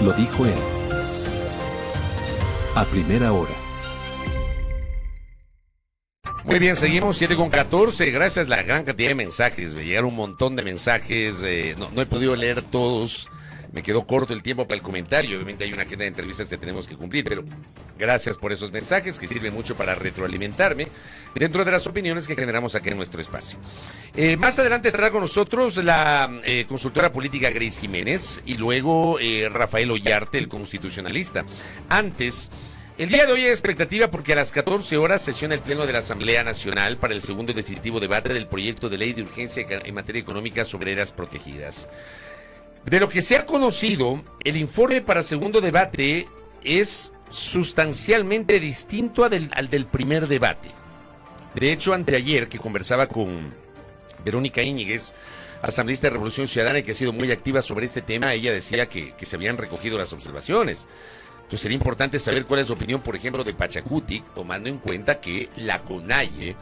Lo dijo él. A primera hora. Muy bien, seguimos 7:14. Gracias a la gran cantidad de mensajes. Me llegaron un montón de mensajes. No he podido leer todos. Me quedó corto el tiempo para el comentario. Obviamente hay una agenda de entrevistas que tenemos que cumplir, pero gracias por esos mensajes que sirven mucho para retroalimentarme dentro de las opiniones que generamos aquí en nuestro espacio. Más adelante estará con nosotros la consultora política Grace Jiménez y luego Rafael Ollarte, el constitucionalista. Antes, el día de hoy hay expectativa porque a las 14 horas sesiona el Pleno de la Asamblea Nacional para el segundo y definitivo debate del proyecto de ley de urgencia en materia económica sobre áreas protegidas. De lo que se ha conocido, el informe para segundo debate es sustancialmente distinto al del primer debate. De hecho, anteayer que conversaba con Verónica Íñiguez, asambleísta de Revolución Ciudadana y que ha sido muy activa sobre este tema, ella decía que se habían recogido las observaciones. Entonces sería importante saber cuál es su opinión, por ejemplo, de Pachacutic, tomando en cuenta que la CONAIE,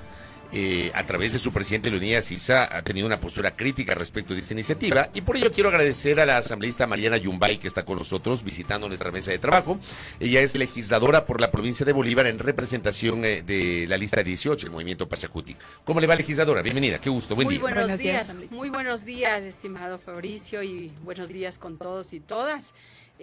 a través de su presidente Leonidas Issa, ha tenido una postura crítica respecto de esta iniciativa, y por ello quiero agradecer a la asambleísta Mariana Yumbay, que está con nosotros visitando nuestra mesa de trabajo. Ella es legisladora por la provincia de Bolívar en representación de la lista 18, el movimiento Pachacutic. ¿Cómo le va, legisladora? Bienvenida, qué gusto, buen día. Muy buenos días, estimado Fabricio, y buenos días con todos y todas.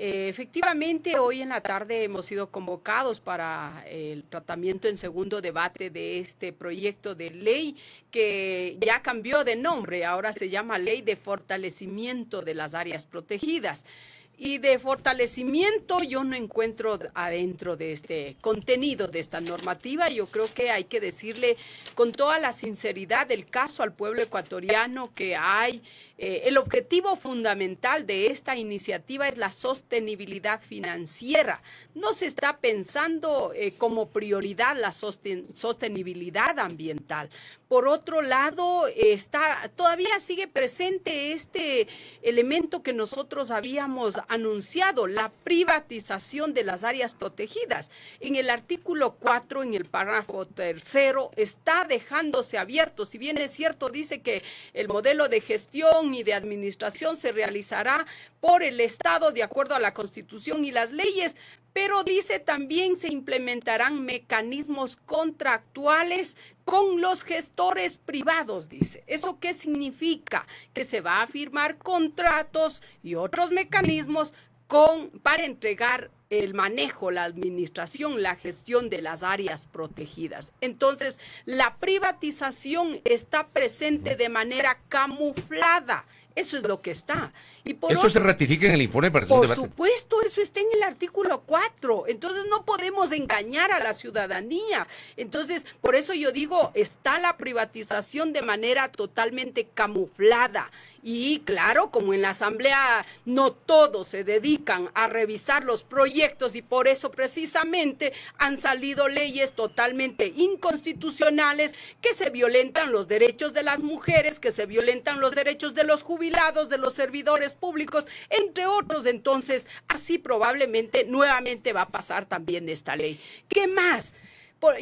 Efectivamente, hoy en la tarde hemos sido convocados para el tratamiento en segundo debate de este proyecto de ley que ya cambió de nombre, ahora se llama Ley de Fortalecimiento de las Áreas Protegidas. Y de fortalecimiento yo no encuentro adentro de este contenido de esta normativa. Yo creo que hay que decirle con toda la sinceridad del caso al pueblo ecuatoriano que hay el objetivo fundamental de esta iniciativa es la sostenibilidad financiera. No se está pensando como prioridad la sostenibilidad ambiental. Por otro lado, todavía sigue presente este elemento que nosotros habíamos anunciado, la privatización de las áreas protegidas. En el artículo 4, en el párrafo 3, está dejándose abierto. Si bien es cierto, dice que el modelo de gestión y de administración se realizará por el Estado de acuerdo a la Constitución y las leyes, pero dice también se implementarán mecanismos contractuales con los gestores privados, dice. ¿Eso qué significa? Que se va a firmar contratos y otros mecanismos para entregar el manejo, la administración, la gestión de las áreas protegidas. Entonces, la privatización está presente de manera camuflada. Eso es lo que está. Y ¿Eso se ratifica en el informe para el segundo debate? Por supuesto, eso está en el artículo 4. Entonces no podemos engañar a la ciudadanía. Entonces, por eso yo digo, está la privatización de manera totalmente camuflada. Y claro, como en la Asamblea no todos se dedican a revisar los proyectos y por eso precisamente han salido leyes totalmente inconstitucionales que se violentan los derechos de las mujeres, que se violentan los derechos de los jubilados, de los servidores públicos, entre otros. Entonces, así probablemente nuevamente va a pasar también esta ley. ¿Qué más?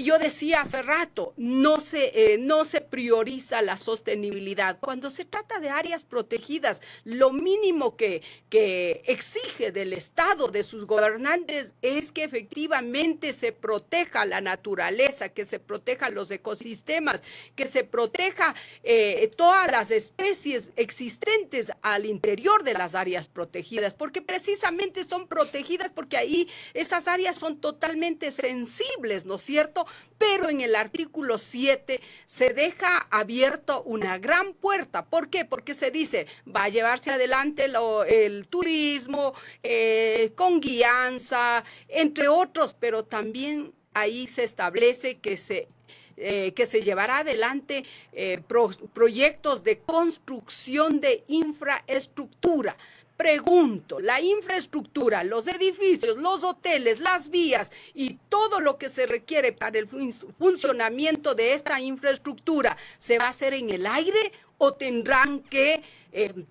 Yo decía hace rato, no se prioriza la sostenibilidad. Cuando se trata de áreas protegidas, lo mínimo que exige del Estado, de sus gobernantes, es que efectivamente se proteja la naturaleza, que se protejan los ecosistemas, que se proteja todas las especies existentes al interior de las áreas protegidas, porque precisamente son protegidas porque ahí esas áreas son totalmente sensibles, ¿no es cierto? Pero en el artículo 7 se deja abierto una gran puerta. ¿Por qué? Porque se dice, va a llevarse adelante el turismo, con guianza, entre otros, pero también ahí se establece que se llevará adelante proyectos de construcción de infraestructura. Pregunto, la infraestructura, los edificios, los hoteles, las vías y todo lo que se requiere para el funcionamiento de esta infraestructura, ¿se va a hacer en el aire o tendrán que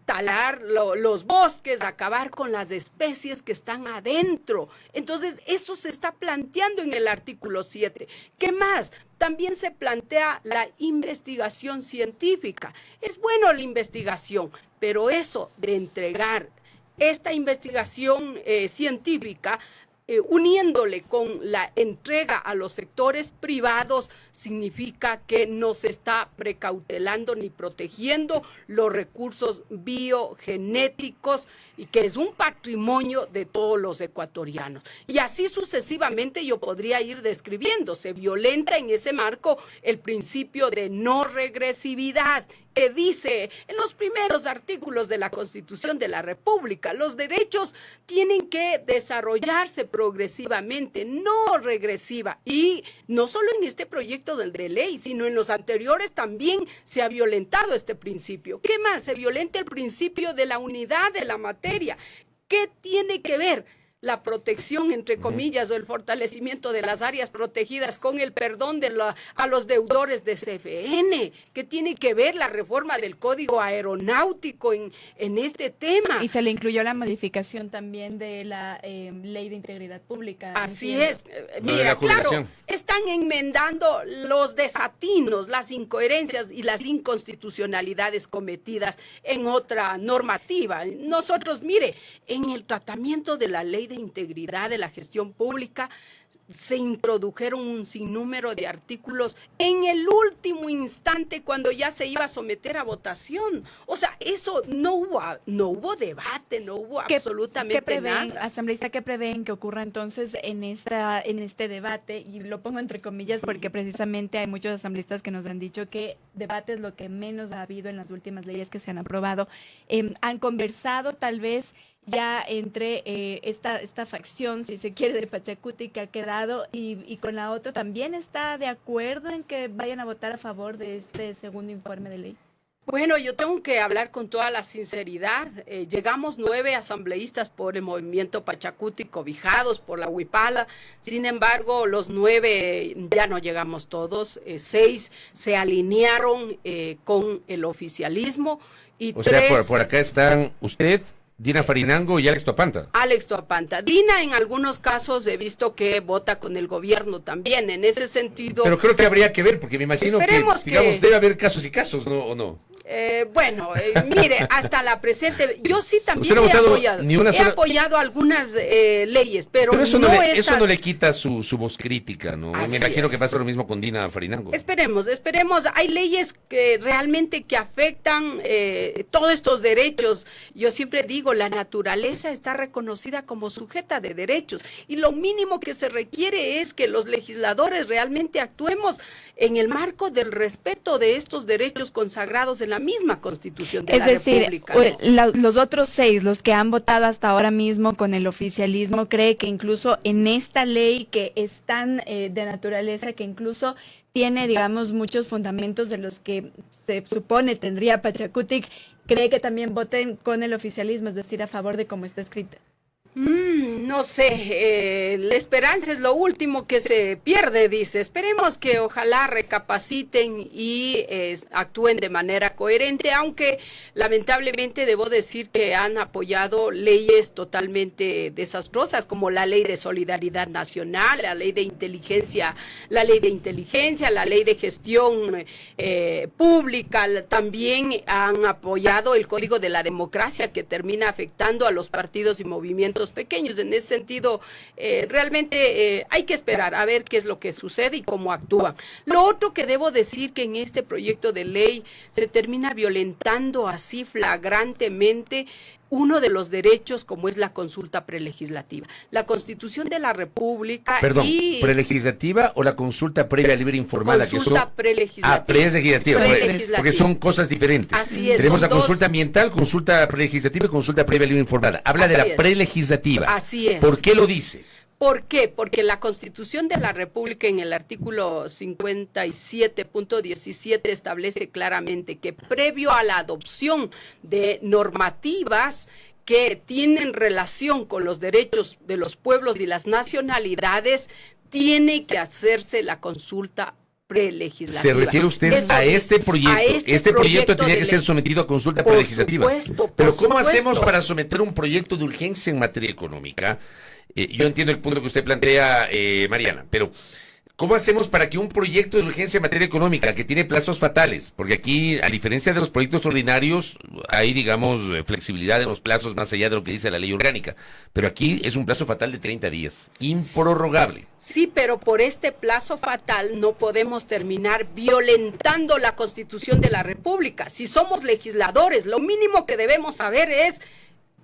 talar los bosques, acabar con las especies que están adentro? Entonces, eso se está planteando en el artículo 7. ¿Qué más? También se plantea la investigación científica. Es bueno la investigación, pero eso de entregar esta investigación científica, uniéndole con la entrega a los sectores privados, significa que no se está precautelando ni protegiendo los recursos biogenéticos y que es un patrimonio de todos los ecuatorianos. Y así sucesivamente yo podría ir describiendo. Se violenta en ese marco el principio de no regresividad, que dice en los primeros artículos de la Constitución de la República, los derechos tienen que desarrollarse progresivamente, no regresiva. Y no solo en este proyecto de ley, sino en los anteriores también se ha violentado este principio. ¿Qué más? Se violenta el principio de la unidad de la materia. ¿Qué tiene que ver la protección, entre comillas, o el fortalecimiento de las áreas protegidas con el perdón a los deudores de CFN? ¿Qué tiene que ver la reforma del Código Aeronáutico en este tema? Y se le incluyó la modificación también de la Ley de Integridad Pública. Así es. Mira, claro, están enmendando los desatinos, las incoherencias y las inconstitucionalidades cometidas en otra normativa. Nosotros, mire, en el tratamiento de la Ley de Integridad de la Gestión Pública se introdujeron un sinnúmero de artículos en el último instante cuando ya se iba a someter a votación. O sea, eso no hubo debate, no hubo absolutamente nada. Asambleísta, ¿qué prevén que ocurra entonces en este debate? Y lo pongo entre comillas porque precisamente hay muchos asambleístas que nos han dicho que debate es lo que menos ha habido en las últimas leyes que se han aprobado. ¿Han conversado tal vez ya entre esta facción, si se quiere, de Pachacuti que ha quedado y con la otra también está de acuerdo en que vayan a votar a favor de este segundo informe de ley? Bueno, yo tengo que hablar con toda la sinceridad. Llegamos 9 asambleístas por el movimiento Pachacuti cobijados por la Huipala. Sin embargo, los 9 ya no llegamos todos. 6 se alinearon con el oficialismo y 3... sea, por acá están usted, Dina Farinango y Alex Toapanta. Alex Toapanta. Dina en algunos casos he visto que vota con el gobierno también, en ese sentido. Pero creo que habría que ver, porque me imagino que, digamos, debe haber casos y casos, ¿no? ¿O no? Mire, hasta la presente, yo sí también he apoyado algunas leyes, pero eso no le quita su voz crítica, ¿no? Me imagino que pasa lo mismo con Dina Farinango. Esperemos, hay leyes que realmente que afectan todos estos derechos. Yo siempre digo, la naturaleza está reconocida como sujeta de derechos y lo mínimo que se requiere es que los legisladores realmente actuemos en el marco del respeto de estos derechos consagrados en la misma Constitución de la República. Es decir, los otros 6, los que han votado hasta ahora mismo con el oficialismo, cree que incluso en esta ley que es tan de naturaleza, que incluso tiene, digamos, muchos fundamentos de los que se supone tendría Pachacuti, cree que también voten con el oficialismo, es decir, a favor de cómo está escrita. No sé, la esperanza es lo último que se pierde, dice. Esperemos que ojalá recapaciten y actúen de manera coherente, aunque lamentablemente debo decir que han apoyado leyes totalmente desastrosas, como la ley de solidaridad nacional, la ley de inteligencia, la ley de gestión pública. También han apoyado el Código de la Democracia, que termina afectando a los partidos y movimientos pequeños. En ese sentido, realmente hay que esperar a ver qué es lo que sucede y cómo actúan. Lo otro que debo decir, que en este proyecto de ley se termina violentando así flagrantemente uno de los derechos, como es la consulta prelegislativa. La Constitución de la República... Perdón, ¿prelegislativa o la consulta previa libre informada? Consulta prelegislativa. Prelegislativa, porque son cosas diferentes. Así es. Tenemos la consulta ambiental, consulta prelegislativa y consulta previa libre informada. Habla de la prelegislativa. Así es. ¿Por qué lo dice? ¿Por qué? Porque la Constitución de la República en el artículo 57.17 establece claramente que previo a la adopción de normativas que tienen relación con los derechos de los pueblos y las nacionalidades, tiene que hacerse la consulta prelegislativa. ¿Se refiere usted a este proyecto? Este proyecto tenía que ser sometido a consulta prelegislativa. Pero ¿cómo hacemos para someter un proyecto de urgencia en materia económica? Yo entiendo el punto que usted plantea, Mariana, pero ¿Cómo hacemos para que un proyecto de urgencia en materia económica que tiene plazos fatales, porque aquí, a diferencia de los proyectos ordinarios, hay, digamos, flexibilidad en los plazos más allá de lo que dice la ley orgánica, pero aquí es un plazo fatal de 30 días, improrrogable? Sí, pero por este plazo fatal no podemos terminar violentando la Constitución de la República. Si somos legisladores, lo mínimo que debemos saber es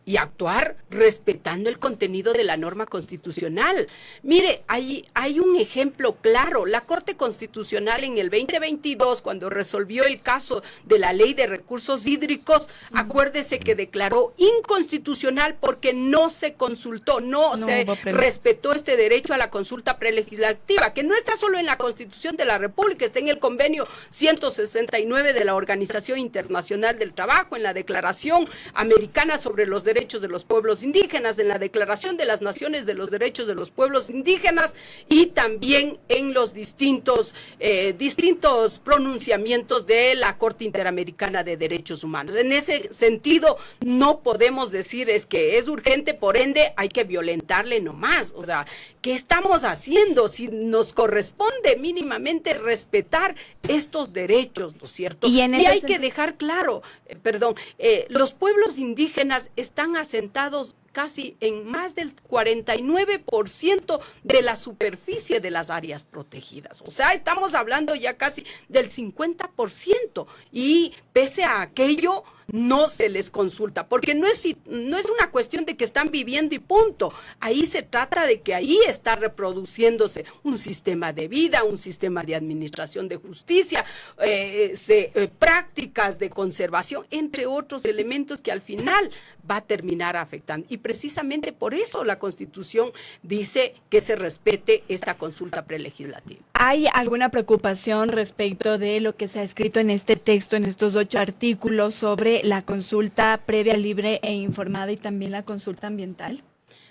y actuar respetando el contenido de la norma constitucional. Mire, hay un ejemplo claro. La Corte Constitucional en el 2022, cuando resolvió el caso de la Ley de Recursos Hídricos, acuérdese que declaró inconstitucional porque no se consultó, no se respetó este derecho a la consulta prelegislativa, que no está solo en la Constitución de la República, está en el convenio 169 de la Organización Internacional del Trabajo, en la Declaración Americana sobre los Derechos de los Pueblos Indígenas, en la Declaración de las Naciones de los Derechos de los Pueblos Indígenas y también en los distintos pronunciamientos de la Corte Interamericana de Derechos Humanos. En ese sentido, no podemos decir es que es urgente, por ende hay que violentarle nomás. O sea, ¿qué estamos haciendo? Si nos corresponde mínimamente respetar estos derechos, ¿no es cierto? Y hay que dejar claro, los pueblos indígenas están asentados casi en más del 49% de la superficie de las áreas protegidas. O sea, estamos hablando ya casi del 50%, y pese a aquello no se les consulta, porque no es una cuestión de que están viviendo y punto. Ahí se trata de que ahí está reproduciéndose un sistema de vida, un sistema de administración de justicia, prácticas de conservación, entre otros elementos que al final va a terminar afectando. Y precisamente por eso la Constitución dice que se respete esta consulta prelegislativa. ¿Hay alguna preocupación respecto de lo que se ha escrito en este texto, en estos 8 artículos, sobre la consulta previa, libre e informada y también la consulta ambiental?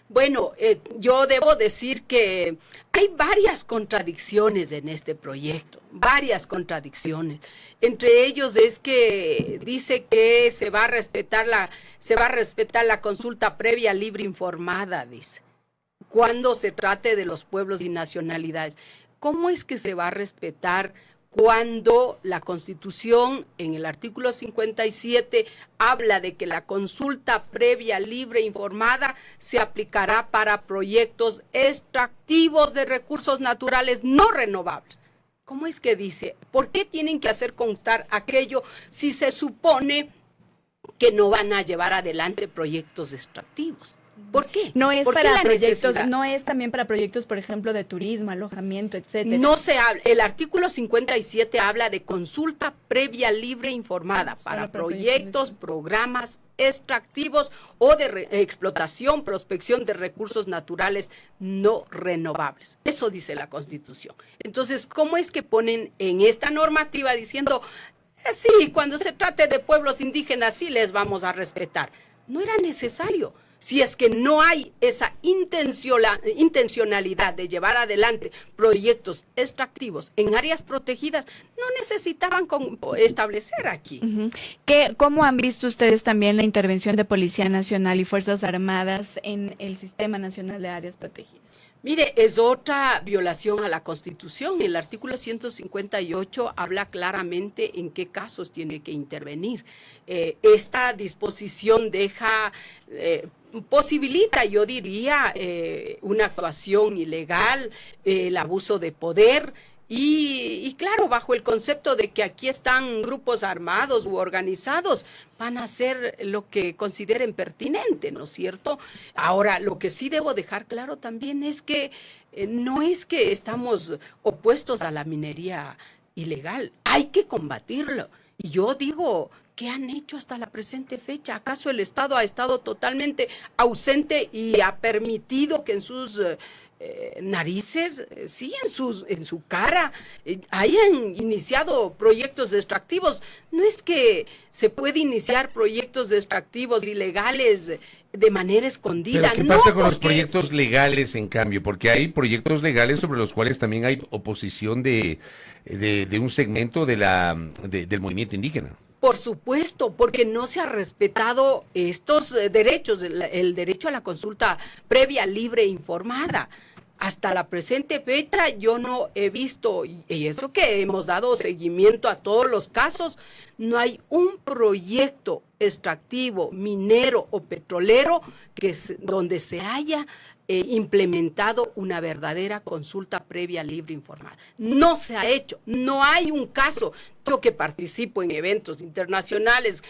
Bueno, yo debo decir que hay varias contradicciones en este proyecto, varias contradicciones. Entre ellos es que dice que se va a respetar la consulta previa, libre, informada, dice, cuando se trate de los pueblos y nacionalidades. ¿Cómo es que se va a respetar cuando la Constitución, en el artículo 57, habla de que la consulta previa, libre e informada se aplicará para proyectos extractivos de recursos naturales no renovables? ¿Cómo es que dice? ¿Por qué tienen que hacer constar aquello si se supone que no van a llevar adelante proyectos extractivos? ¿Por qué? No es para proyectos, no es también para proyectos, por ejemplo, de turismo, alojamiento, etcétera. No se habla, el artículo 57 habla de consulta previa, libre e informada para proyectos, programas extractivos o de explotación, prospección de recursos naturales no renovables. Eso dice la Constitución. Entonces, ¿cómo es que ponen en esta normativa diciendo, sí, cuando se trate de pueblos indígenas sí les vamos a respetar? No era necesario. Si es que no hay esa intencionalidad de llevar adelante proyectos extractivos en áreas protegidas, no necesitaban establecer aquí. ¿Cómo han visto ustedes también la intervención de Policía Nacional y Fuerzas Armadas en el Sistema Nacional de Áreas Protegidas? Mire, es otra violación a la Constitución. El artículo 158 habla claramente en qué casos tiene que intervenir. Esta disposición posibilita, yo diría, una actuación ilegal, el abuso de poder. Y claro, bajo el concepto de que aquí están grupos armados u organizados, van a hacer lo que consideren pertinente, ¿no es cierto? Ahora, lo que sí debo dejar claro también es que no es que estamos opuestos a la minería ilegal, hay que combatirlo. Y yo digo, ¿qué han hecho hasta la presente fecha? ¿Acaso el Estado ha estado totalmente ausente y ha permitido que en sus narices, sí, en su cara, hayan iniciado proyectos extractivos? No es que se puede iniciar proyectos extractivos ilegales de manera escondida. ¿Pero qué pasa con los proyectos legales, en cambio? Porque hay proyectos legales sobre los cuales también hay oposición de un segmento del movimiento indígena. Por supuesto, porque no se ha respetado estos derechos, el derecho a la consulta previa, libre e informada. hasta la presente fecha yo no he visto, y eso que hemos dado seguimiento a todos los casos, no hay un proyecto extractivo, minero o petrolero donde se haya implementado una verdadera consulta previa, libre, informada. No se ha hecho, no hay un caso. Yo que participo en eventos internacionales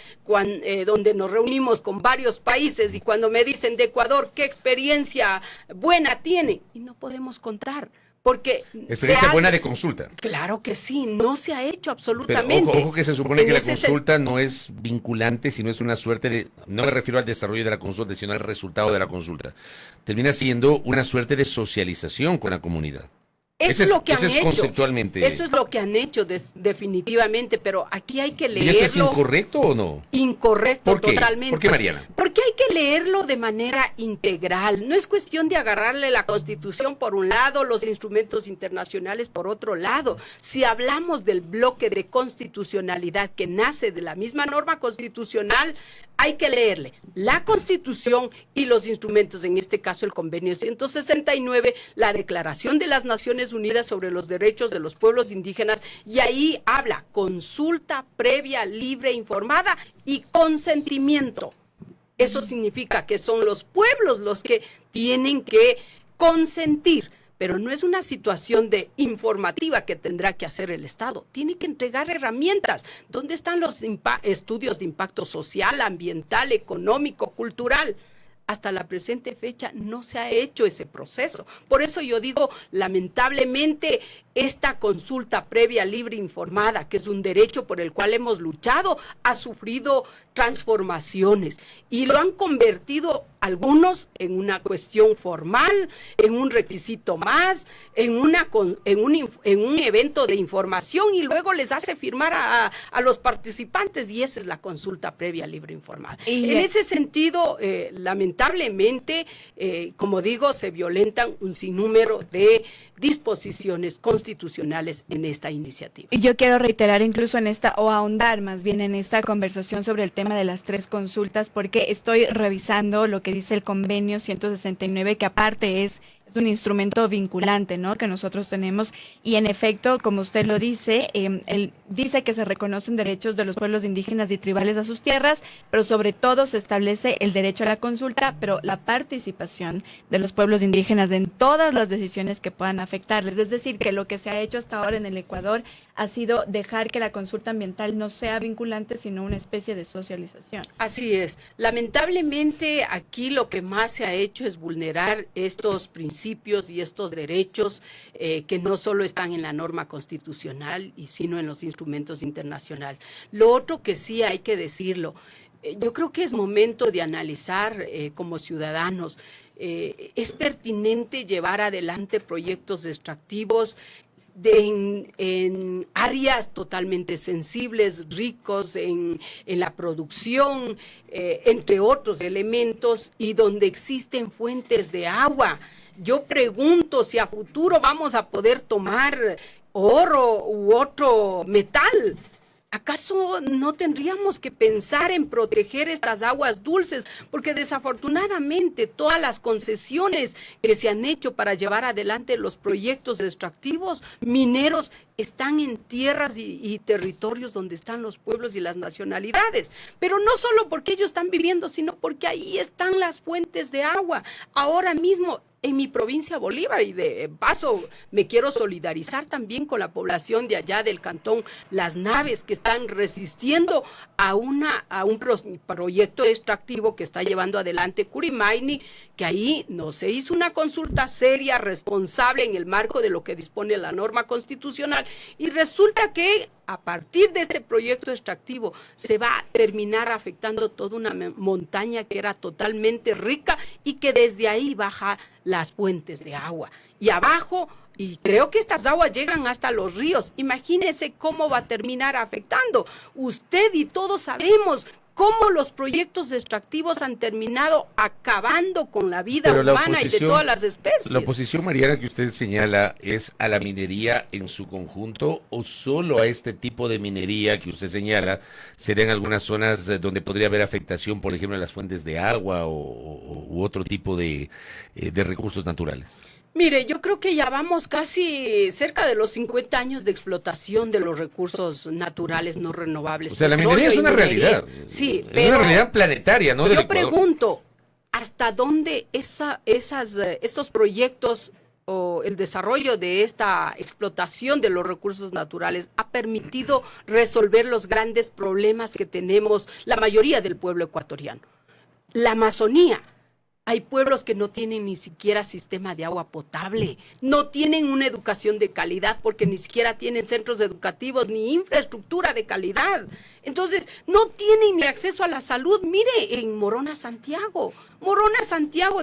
donde nos reunimos con varios países y cuando me dicen de Ecuador qué experiencia buena tiene, y no podemos contar. Porque experiencia buena de consulta. Claro que sí, no se ha hecho absolutamente. Pero ojo que se supone que la consulta no es vinculante, sino es una suerte de, no me refiero al desarrollo de la consulta, sino al resultado de la consulta. Termina siendo una suerte de socialización con la comunidad. Eso es lo que han hecho. Conceptualmente. Eso es lo que han hecho definitivamente, pero aquí hay que leerlo. ¿Y eso es incorrecto o no? Incorrecto, ¿Por qué? totalmente. ¿Por qué, Mariana? Porque hay que leerlo de manera integral. No es cuestión de agarrarle la Constitución por un lado, los instrumentos internacionales por otro lado. Si hablamos del bloque de constitucionalidad que nace de la misma norma constitucional, hay que leerle la Constitución y los instrumentos, en este caso el Convenio 169, la Declaración de las Naciones Unidas sobre los Derechos de los Pueblos Indígenas, y ahí habla consulta previa, libre, informada y consentimiento. Eso significa que son los pueblos los que tienen que consentir. Pero no es una situación de informativa que tendrá que hacer el Estado. Tiene que entregar herramientas. ¿Dónde están los estudios de impacto social, ambiental, económico, cultural? Hasta la presente fecha no se ha hecho ese proceso. Por eso yo digo, lamentablemente, esta consulta previa, libre, informada, que es un derecho por el cual hemos luchado, ha sufrido transformaciones y lo han convertido algunos en una cuestión formal, en un requisito más, en un evento de información, y luego les hace firmar a los participantes, y esa es la consulta previa, libre, informada. En ese sentido, lamentablemente, como digo, se violentan un sinnúmero de disposiciones constitucionales en esta iniciativa. Y yo quiero reiterar incluso en esta, o ahondar más bien en esta conversación sobre el tema de las 3 consultas, porque estoy revisando lo que dice el convenio 169, que aparte es un instrumento vinculante, ¿no?, que nosotros tenemos, y en efecto, como usted lo dice, él dice que se reconocen derechos de los pueblos indígenas y tribales a sus tierras, pero sobre todo se establece el derecho a la consulta, pero la participación de los pueblos indígenas en todas las decisiones que puedan afectarles. Es decir, que lo que se ha hecho hasta ahora en el Ecuador ha sido dejar que la consulta ambiental no sea vinculante, sino una especie de socialización. Así es. Lamentablemente, aquí lo que más se ha hecho es vulnerar estos principios y estos derechos que no solo están en la norma constitucional, sino en los instrumentos internacionales. Lo otro que sí hay que decirlo, yo creo que es momento de analizar como ciudadanos, es pertinente llevar adelante proyectos extractivos en áreas totalmente sensibles, ricos en la producción, entre otros elementos, y donde existen fuentes de agua. Yo pregunto si a futuro vamos a poder tomar oro u otro metal. ¿Acaso no tendríamos que pensar en proteger estas aguas dulces? Porque desafortunadamente todas las concesiones que se han hecho para llevar adelante los proyectos extractivos mineros están en tierras y territorios donde están los pueblos y las nacionalidades. Pero no solo porque ellos están viviendo, sino porque ahí están las fuentes de agua. Ahora mismo, en mi provincia Bolívar, y de paso me quiero solidarizar también con la población de allá del cantón Las Naves, que están resistiendo a un proyecto extractivo que está llevando adelante Curimaini, que ahí no se hizo una consulta seria, responsable, en el marco de lo que dispone la norma constitucional, y resulta que a partir de este proyecto extractivo se va a terminar afectando toda una montaña que era totalmente rica y que desde ahí baja las fuentes de agua. Y abajo, y creo que estas aguas llegan hasta los ríos. Imagínese cómo va a terminar afectando. Usted y todos sabemos cómo los proyectos extractivos han terminado acabando con la vida humana y de todas las especies. ¿La oposición, Mariana, que usted señala es a la minería en su conjunto o solo a este tipo de minería que usted señala se da en algunas zonas donde podría haber afectación, por ejemplo, en las fuentes de agua u otro tipo de recursos naturales? Mire, yo creo que ya vamos casi cerca de los 50 años de explotación de los recursos naturales no renovables. O sea, la minería es una realidad. Sí, es pero una realidad planetaria, ¿no? Del yo Ecuador. pregunto, ¿hasta dónde estos proyectos o el desarrollo de esta explotación de los recursos naturales ha permitido resolver los grandes problemas que tenemos la mayoría del pueblo ecuatoriano? La Amazonía. Hay pueblos que no tienen ni siquiera sistema de agua potable, no tienen una educación de calidad porque ni siquiera tienen centros educativos ni infraestructura de calidad. Entonces, no tienen ni acceso a la salud. Mire, en Morona, Santiago,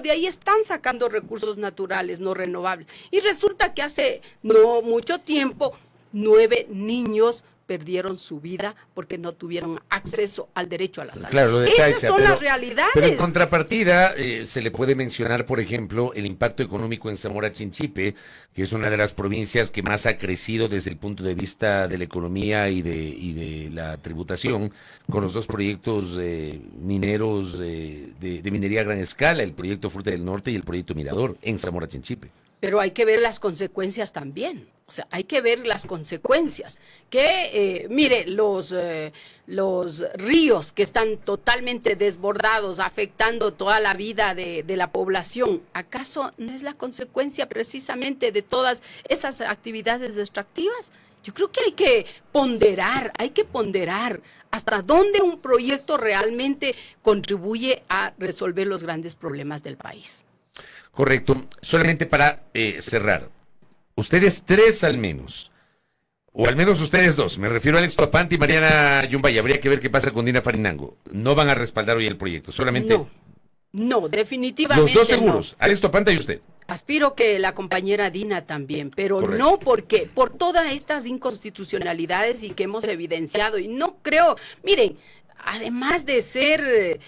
de ahí están sacando recursos naturales no renovables. Y resulta que hace no mucho tiempo, 9 niños perdieron su vida porque no tuvieron acceso al derecho a la salud. Claro, lo de Esas Caixa, son las realidades. Pero en contrapartida, se le puede mencionar, por ejemplo, el impacto económico en Zamora Chinchipe, que es una de las provincias que más ha crecido desde el punto de vista de la economía y de la tributación, con los 2 proyectos mineros de minería a gran escala, el proyecto Fruta del Norte y el proyecto Mirador, en Zamora Chinchipe. Pero hay que ver las consecuencias también. O sea, hay que ver las consecuencias. Mire, los ríos que están totalmente desbordados, afectando toda la vida de la población, ¿acaso no es la consecuencia precisamente de todas esas actividades extractivas? Yo creo que hay que ponderar hasta dónde un proyecto realmente contribuye a resolver los grandes problemas del país. Correcto. Solamente para cerrar. Ustedes 3 al menos, o al menos ustedes 2, me refiero a Alex Tuapante y Mariana Yumbay, habría que ver qué pasa con Dina Farinango. No van a respaldar hoy el proyecto, solamente... No, definitivamente los 2 seguros, no. Alex Tuapante y usted. Aspiro que la compañera Dina también, pero Correcto. No porque por todas estas inconstitucionalidades y que hemos evidenciado, y no creo, miren, además de ser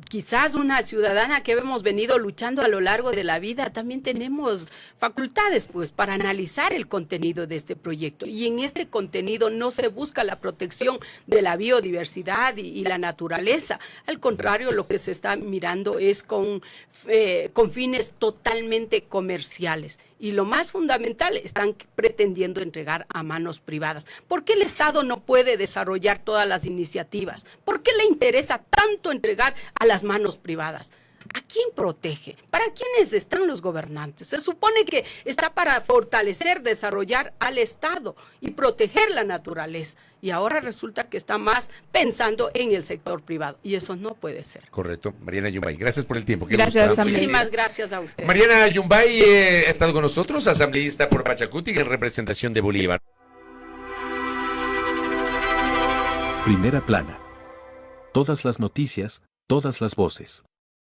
quizás una ciudadana que hemos venido luchando a lo largo de la vida, también tenemos facultades pues para analizar el contenido de este proyecto, y en este contenido no se busca la protección de la biodiversidad y la naturaleza. Al contrario, lo que se está mirando es con fines totalmente comerciales. Y lo más fundamental, están pretendiendo entregar a manos privadas. ¿Por qué el Estado no puede desarrollar todas las iniciativas? ¿Por qué le interesa tanto entregar a las manos privadas? ¿A quién protege? ¿Para quiénes están los gobernantes? Se supone que está para fortalecer, desarrollar al Estado y proteger la naturaleza. Y ahora resulta que está más pensando en el sector privado. Y eso no puede ser. Correcto. Mariana Yumbay, gracias por el tiempo. Gracias, muchísimas gracias a usted. Mariana Yumbay ha estado con nosotros, asambleísta por Pachacuti en representación de Bolívar. Primera plana. Todas las noticias, todas las voces.